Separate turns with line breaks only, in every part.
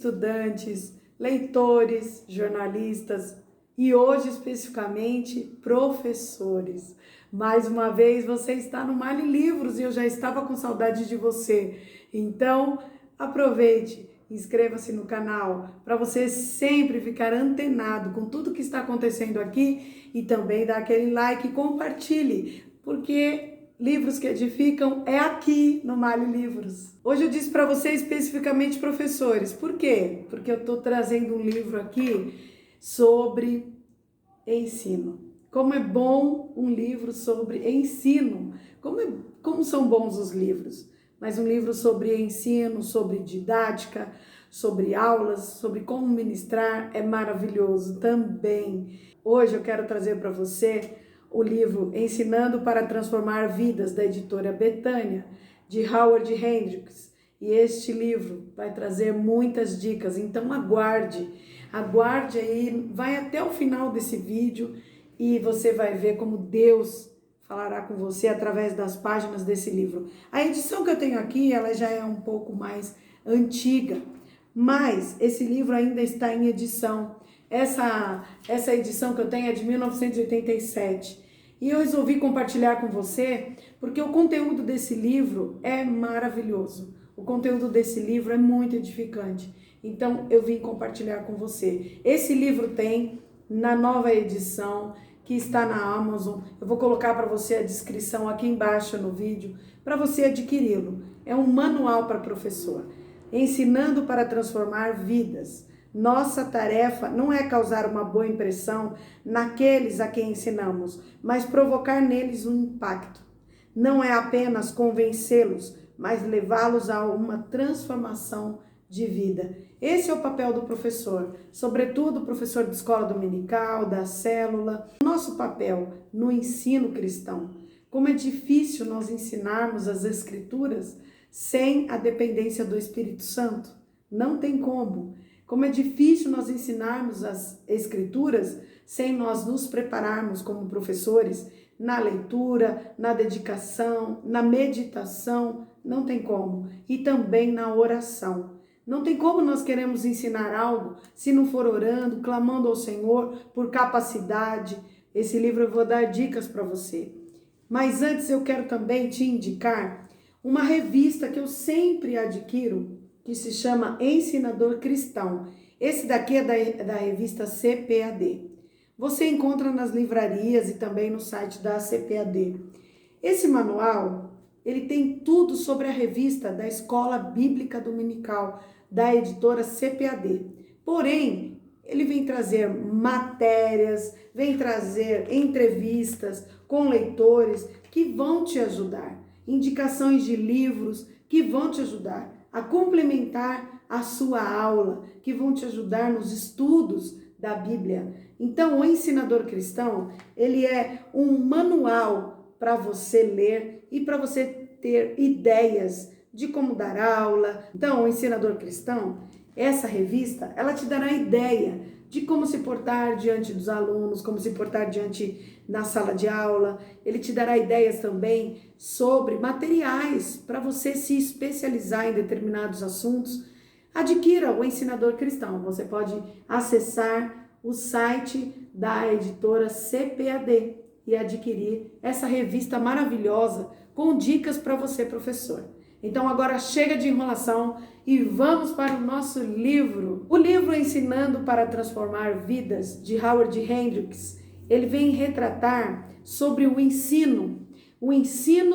estudantes, leitores, jornalistas e hoje especificamente professores. Mais uma vez você está no Mali Livros e eu já estava com saudade de você. Então aproveite, inscreva-se no canal para você sempre ficar antenado com tudo que está acontecendo aqui e também dá aquele like e compartilhe, porque livros que edificam é aqui no Mali Livros. Hoje eu disse para você especificamente professores. Por quê? Porque eu estou trazendo um livro aqui sobre ensino. Como é bom um livro sobre ensino. Como são bons os livros. Mas um livro sobre ensino, sobre didática, sobre aulas, sobre como ministrar é maravilhoso também. Hoje eu quero trazer para você o livro Ensinando para Transformar Vidas, da editora Betânia, de Howard Hendricks. E este livro vai trazer muitas dicas, então aguarde aí, vai até o final desse vídeo e você vai ver como Deus falará com você através das páginas desse livro. A edição que eu tenho aqui, ela já é um pouco mais antiga, mas esse livro ainda está em edição. Essa edição que eu tenho é de 1987 e eu resolvi compartilhar com você porque o conteúdo desse livro é maravilhoso. O conteúdo desse livro é muito edificante. Então eu vim compartilhar com você. Esse livro tem na nova edição que está na Amazon. Eu vou colocar para você a descrição aqui embaixo no vídeo para você adquiri-lo. É um manual para professor, ensinando para transformar vidas. Nossa tarefa não é causar uma boa impressão naqueles a quem ensinamos, mas provocar neles um impacto. Não é apenas convencê-los, mas levá-los a uma transformação de vida. Esse é o papel do professor, sobretudo o professor de escola dominical, da célula. Nosso papel no ensino cristão. Como é difícil nós ensinarmos as Escrituras sem a dependência do Espírito Santo. Não tem como. Como é difícil nós ensinarmos as Escrituras sem nós nos prepararmos como professores na leitura, na dedicação, na meditação, não tem como. E também na oração. Não tem como nós queremos ensinar algo se não for orando, clamando ao Senhor por capacidade. Esse livro eu vou dar dicas para você. Mas antes eu quero também te indicar uma revista que eu sempre adquiro, que se chama Ensinador Cristão. Esse daqui é da revista CPAD. Você encontra nas livrarias e também no site da CPAD. Esse manual, ele tem tudo sobre a revista da Escola Bíblica Dominical, da editora CPAD. Porém, ele vem trazer matérias, vem trazer entrevistas com leitores que vão te ajudar, indicações de livros que vão te ajudar a complementar a sua aula, que vão te ajudar nos estudos da Bíblia. Então, o Ensinador Cristão, ele é um manual para você ler e para você ter ideias de como dar aula. Então, o Ensinador Cristão, essa revista, ela te dará ideia de como se portar diante dos alunos, como se portar diante na sala de aula. Ele te dará ideias também sobre materiais para você se especializar em determinados assuntos. Adquira o Ensinador Cristão. Você pode acessar o site da editora CPAD e adquirir essa revista maravilhosa com dicas para você, professor. Então agora chega de enrolação e vamos para o nosso livro. O livro Ensinando para Transformar Vidas, de Howard Hendricks, ele vem retratar sobre o ensino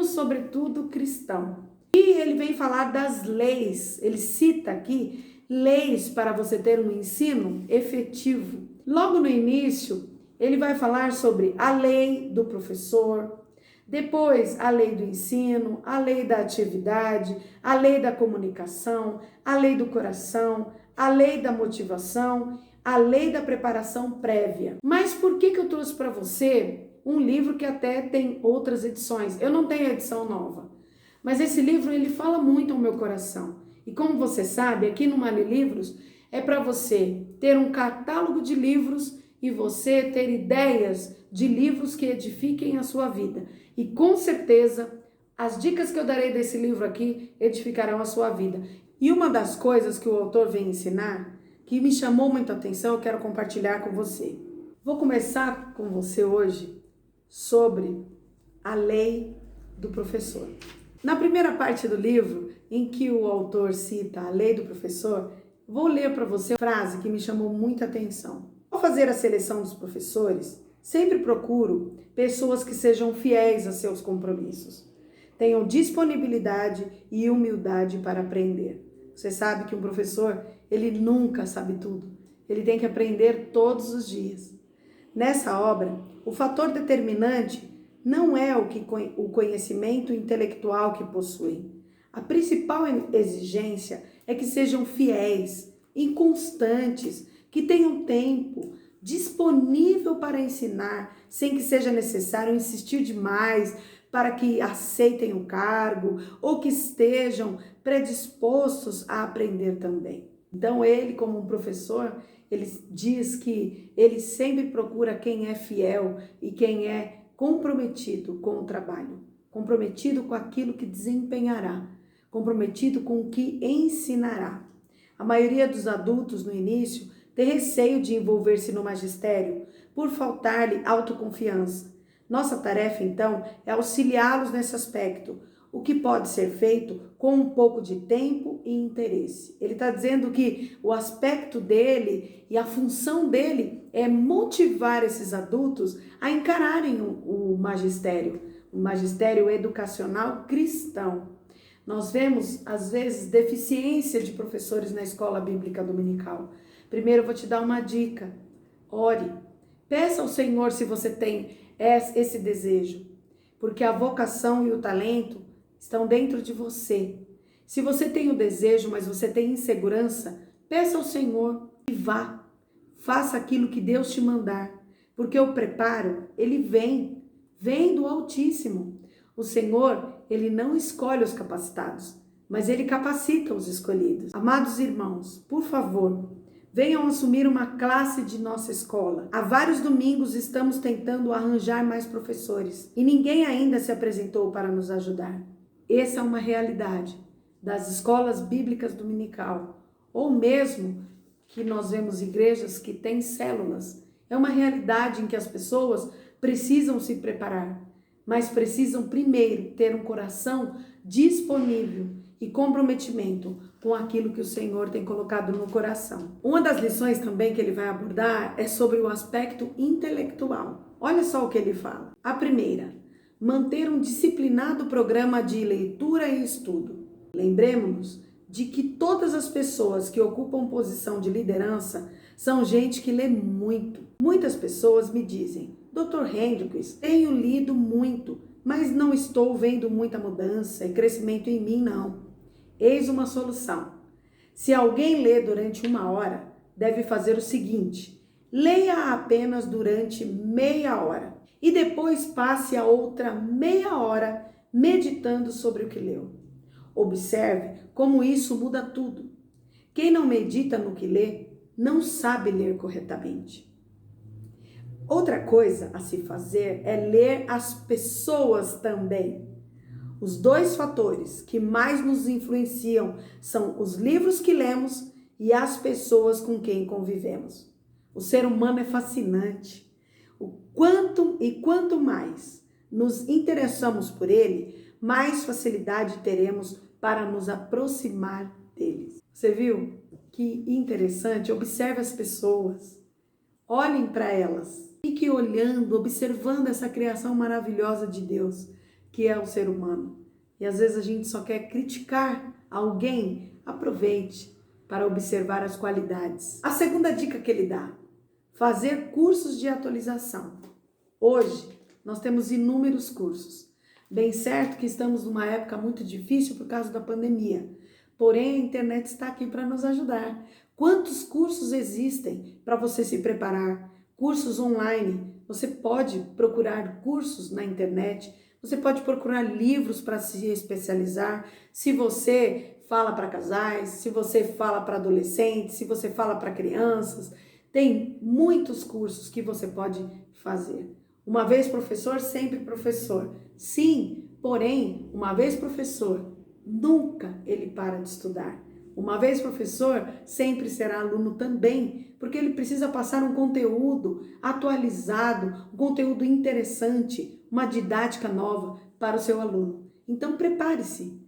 sobretudo cristão. E ele vem falar das leis, ele cita aqui leis para você ter um ensino efetivo. Logo no início, ele vai falar sobre a lei do professor, depois a lei do ensino, a lei da atividade, a lei da comunicação, a lei do coração, a lei da motivação, a lei da preparação prévia. Mas por que eu trouxe para você um livro que até tem outras edições? Eu não tenho edição nova, mas esse livro ele fala muito ao meu coração. E como você sabe, aqui no Mali Livros é para você ter um catálogo de livros e você ter ideias de livros que edifiquem a sua vida. E com certeza, as dicas que eu darei desse livro aqui edificarão a sua vida. E uma das coisas que o autor vem ensinar, que me chamou muito a atenção, eu quero compartilhar com você. Vou começar com você hoje sobre a lei do professor. Na primeira parte do livro, em que o autor cita a lei do professor, vou ler para você uma frase que me chamou muita atenção. Ao fazer a seleção dos professores, sempre procuro pessoas que sejam fiéis a seus compromissos, tenham disponibilidade e humildade para aprender. Você sabe que um professor, ele nunca sabe tudo. Ele tem que aprender todos os dias. Nessa obra, o fator determinante não é o conhecimento intelectual que possuem. A principal exigência é que sejam fiéis, inconstantes, que tenham tempo disponível para ensinar, sem que seja necessário insistir demais para que aceitem o cargo ou que estejam predispostos a aprender também. Então ele, como um professor, ele diz que ele sempre procura quem é fiel e quem é comprometido com o trabalho, comprometido com aquilo que desempenhará, comprometido com o que ensinará. A maioria dos adultos no início tem receio de envolver-se no magistério por faltar-lhe autoconfiança. Nossa tarefa, então, é auxiliá-los nesse aspecto, o que pode ser feito com um pouco de tempo e interesse. Ele está dizendo que o aspecto dele e a função dele é motivar esses adultos a encararem o magistério educacional cristão. Nós vemos, às vezes, deficiência de professores na escola bíblica dominical. Primeiro, eu vou te dar uma dica. Ore. Peça ao Senhor se você tem esse desejo, porque a vocação e o talento estão dentro de você. Se você tem o desejo, mas você tem insegurança, peça ao Senhor e vá. Faça aquilo que Deus te mandar, porque o preparo, ele vem do Altíssimo. O Senhor, ele não escolhe os capacitados, mas ele capacita os escolhidos. Amados irmãos, por favor, venham assumir uma classe de nossa escola. Há vários domingos estamos tentando arranjar mais professores e ninguém ainda se apresentou para nos ajudar. Essa é uma realidade das escolas bíblicas dominical, ou mesmo que nós vemos igrejas que têm células. É uma realidade em que as pessoas precisam se preparar, mas precisam primeiro ter um coração disponível e comprometimento com aquilo que o Senhor tem colocado no coração. Uma das lições também que ele vai abordar é sobre o aspecto intelectual. Olha só o que ele fala. A primeira, manter um disciplinado programa de leitura e estudo. Lembremos-nos de que todas as pessoas que ocupam posição de liderança são gente que lê muito. Muitas pessoas me dizem: Dr. Hendricks, tenho lido muito, mas não estou vendo muita mudança e crescimento em mim, não. Eis uma solução. Se alguém lê durante 1 hora, deve fazer o seguinte: leia apenas durante meia hora e depois passe a outra meia hora meditando sobre o que leu. Observe como isso muda tudo. Quem não medita no que lê, não sabe ler corretamente. Outra coisa a se fazer é ler as pessoas também. Os 2 fatores que mais nos influenciam são os livros que lemos e as pessoas com quem convivemos. O ser humano é fascinante. Quanto mais nos interessamos por ele, mais facilidade teremos para nos aproximar deles. Você viu? Que interessante. Observe as pessoas. Olhem para elas. Fique olhando, observando essa criação maravilhosa de Deus, que é o ser humano. E às vezes a gente só quer criticar alguém. Aproveite para observar as qualidades. A segunda dica que ele dá: fazer cursos de atualização. Hoje nós temos inúmeros cursos. Bem certo que estamos numa época muito difícil por causa da pandemia. Porém, a internet está aqui para nos ajudar. Quantos cursos existem para você se preparar? Cursos online. Você pode procurar cursos na internet. Você pode procurar livros para se especializar. Se você fala para casais, se você fala para adolescentes, se você fala para crianças, tem muitos cursos que você pode fazer. Uma vez professor, sempre professor. Sim, porém, uma vez professor, nunca ele para de estudar. Uma vez professor, sempre será aluno também, porque ele precisa passar um conteúdo atualizado, um conteúdo interessante, uma didática nova para o seu aluno. Então prepare-se,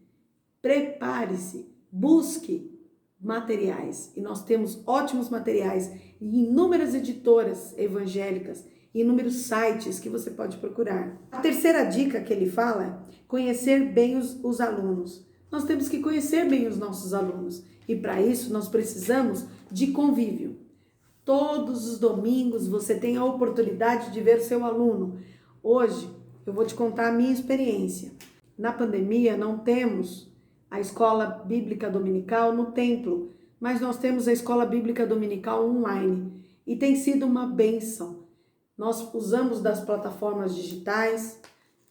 busque materiais. E nós temos ótimos materiais em inúmeras editoras evangélicas, em inúmeros sites que você pode procurar. A terceira dica que ele fala é conhecer bem os alunos. Nós temos que conhecer bem os nossos alunos e para isso nós precisamos de convívio. Todos os domingos você tem a oportunidade de ver seu aluno. Hoje eu vou te contar a minha experiência. Na pandemia não temos a escola bíblica dominical no templo, mas nós temos a escola bíblica dominical online e tem sido uma bênção. Nós usamos das plataformas digitais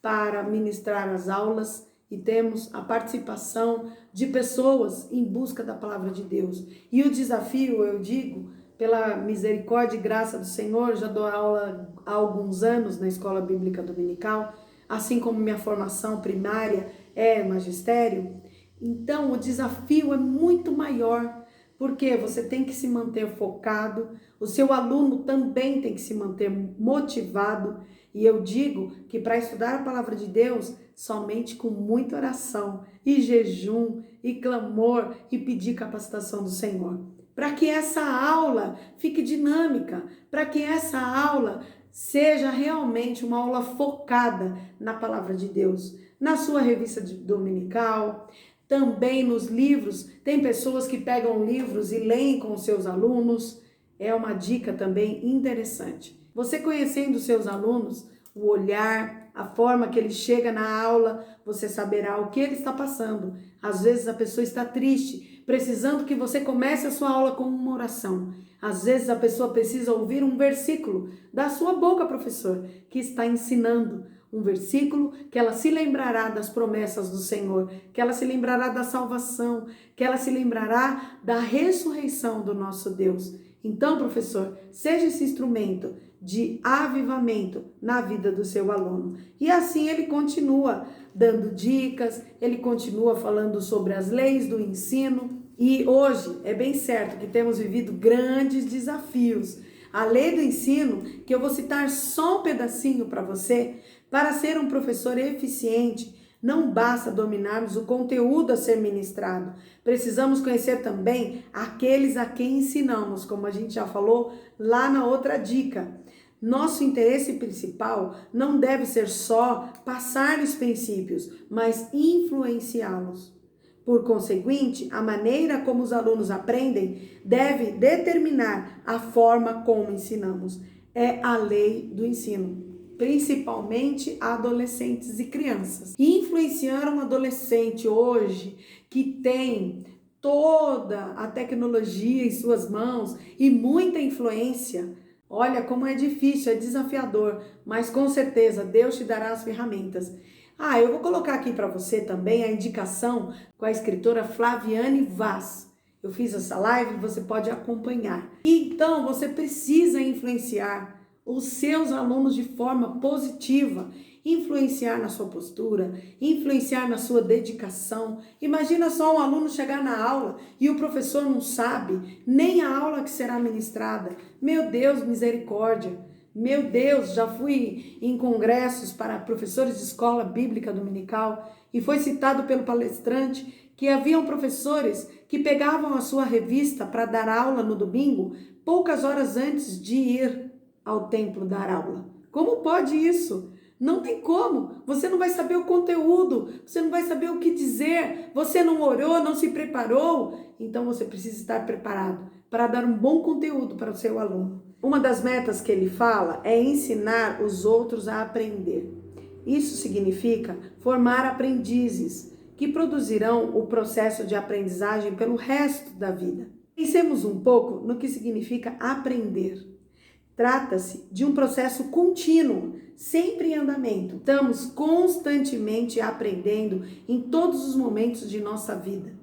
para ministrar as aulas e temos a participação de pessoas em busca da palavra de Deus. E o desafio, eu digo, pela misericórdia e graça do Senhor, já dou aula há alguns anos na escola bíblica dominical, assim como minha formação primária é magistério. Então, o desafio é muito maior, porque você tem que se manter focado, o seu aluno também tem que se manter motivado, e eu digo que para estudar a palavra de Deus, somente com muita oração, e jejum, e clamor, e pedir capacitação do Senhor. Para que essa aula fique dinâmica, para que essa aula seja realmente uma aula focada na palavra de Deus, na sua revista dominical, também nos livros. Tem pessoas que pegam livros e leem com os seus alunos. É uma dica também interessante. Você conhecendo os seus alunos, o olhar, a forma que ele chega na aula, você saberá o que ele está passando. Às vezes a pessoa está triste, precisando que você comece a sua aula com uma oração. Às vezes a pessoa precisa ouvir um versículo da sua boca, professor, que está ensinando. Um versículo que ela se lembrará das promessas do Senhor, que ela se lembrará da salvação, que ela se lembrará da ressurreição do nosso Deus. Então, professor, seja esse instrumento de avivamento na vida do seu aluno. E assim ele continua dando dicas, ele continua falando sobre as leis do ensino. E hoje é bem certo que temos vivido grandes desafios. A lei do ensino, que eu vou citar só um pedacinho para você, para ser um professor eficiente, não basta dominarmos o conteúdo a ser ministrado. Precisamos conhecer também aqueles a quem ensinamos, como a gente já falou lá na outra dica. Nosso interesse principal não deve ser só passar-lhes princípios, mas influenciá-los. Por conseguinte, a maneira como os alunos aprendem deve determinar a forma como ensinamos. É a lei do ensino, principalmente a adolescentes e crianças. Influenciar um adolescente hoje que tem toda a tecnologia em suas mãos e muita influência, olha como é difícil, é desafiador, mas com certeza Deus te dará as ferramentas. Eu vou colocar aqui para você também a indicação com a escritora Flaviane Vaz. Eu fiz essa live, você pode acompanhar. Então, você precisa influenciar os seus alunos de forma positiva, influenciar na sua postura, influenciar na sua dedicação. Imagina só um aluno chegar na aula e o professor não sabe nem a aula que será ministrada. Meu Deus, misericórdia! Meu Deus, já fui em congressos para professores de escola bíblica dominical e foi citado pelo palestrante que haviam professores que pegavam a sua revista para dar aula no domingo poucas horas antes de ir ao templo dar aula. Como pode isso? Não tem como. Você não vai saber o conteúdo, você não vai saber o que dizer, você não orou, não se preparou. Então você precisa estar preparado para dar um bom conteúdo para o seu aluno. Uma das metas que ele fala é ensinar os outros a aprender. Isso significa formar aprendizes que produzirão o processo de aprendizagem pelo resto da vida. Pensemos um pouco no que significa aprender. Trata-se de um processo contínuo, sempre em andamento. Estamos constantemente aprendendo em todos os momentos de nossa vida.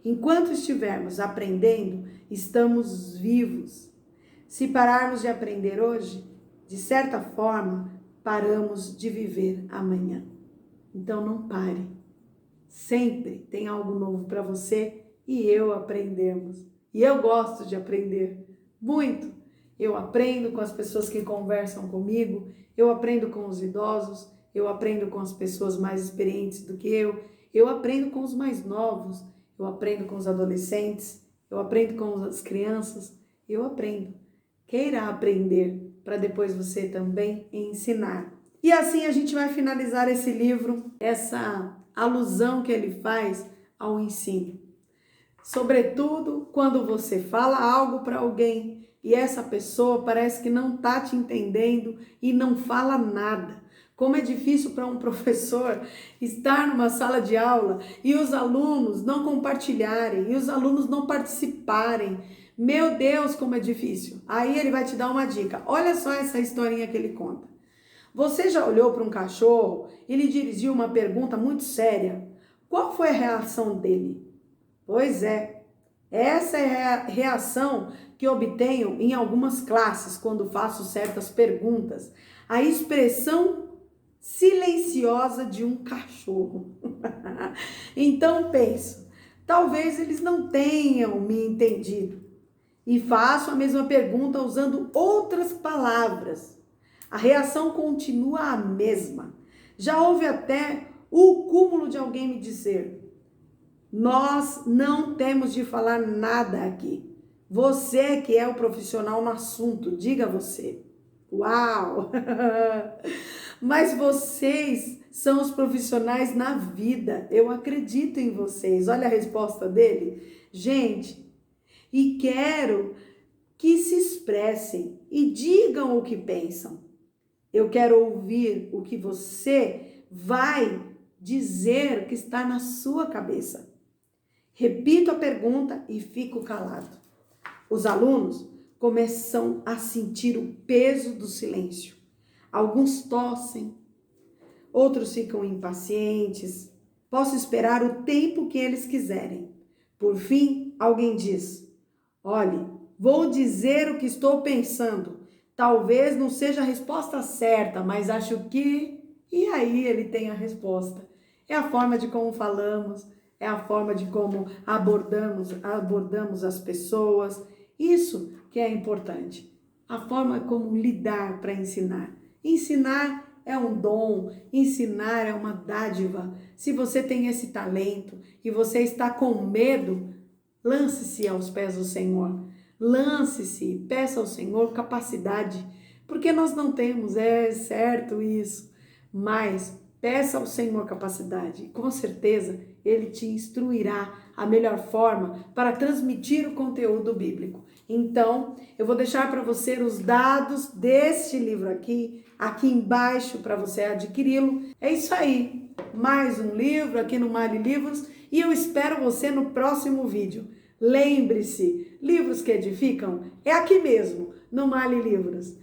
Enquanto estivermos aprendendo, estamos vivos. Se pararmos de aprender hoje, de certa forma, paramos de viver amanhã. Então não pare. Sempre tem algo novo para você e eu aprendemos. E eu gosto de aprender muito. Eu aprendo com as pessoas que conversam comigo, eu aprendo com os idosos, eu aprendo com as pessoas mais experientes do que eu aprendo com os mais novos, eu aprendo com os adolescentes, eu aprendo com as crianças, eu aprendo. Queira aprender para depois você também ensinar. E assim a gente vai finalizar esse livro, essa alusão que ele faz ao ensino. Sobretudo quando você fala algo para alguém e essa pessoa parece que não está te entendendo e não fala nada. Como é difícil para um professor estar numa sala de aula e os alunos não compartilharem, e os alunos não participarem. Meu Deus, como é difícil. Aí ele vai te dar uma dica. Olha só essa historinha que ele conta. Você já olhou para um cachorro e lhe dirigiu uma pergunta muito séria? Qual foi a reação dele? Pois é, essa é a reação que obtenho em algumas classes quando faço certas perguntas. A expressão silenciosa de um cachorro. Então penso, talvez eles não tenham me entendido. E faço a mesma pergunta usando outras palavras. A reação continua a mesma. Já houve até o cúmulo de alguém me dizer: nós não temos de falar nada aqui. Você que é o profissional no assunto, diga você. Uau! Mas vocês são os profissionais na vida. Eu acredito em vocês. Olha a resposta dele. Gente, e quero que se expressem e digam o que pensam. Eu quero ouvir o que você vai dizer que está na sua cabeça. Repito a pergunta e fico calado. Os alunos começam a sentir o peso do silêncio. Alguns tossem, outros ficam impacientes. Posso esperar o tempo que eles quiserem. Por fim, alguém diz: olhe, vou dizer o que estou pensando. Talvez não seja a resposta certa, mas acho que... E aí ele tem a resposta. É a forma de como falamos, é a forma de como abordamos as pessoas. Isso que é importante. A forma como lidar para ensinar. Ensinar é um dom, ensinar é uma dádiva. Se você tem esse talento e você está com medo, lance-se aos pés do Senhor. Lance-se, peça ao Senhor capacidade, porque nós não temos, é certo isso, mas peça ao Senhor capacidade. Com certeza, Ele te instruirá a melhor forma para transmitir o conteúdo bíblico. Então, eu vou deixar para você os dados deste livro aqui embaixo para você adquiri-lo. É isso aí, mais um livro aqui no Mali Livros e eu espero você no próximo vídeo. Lembre-se, livros que edificam é aqui mesmo, no Mali Livros.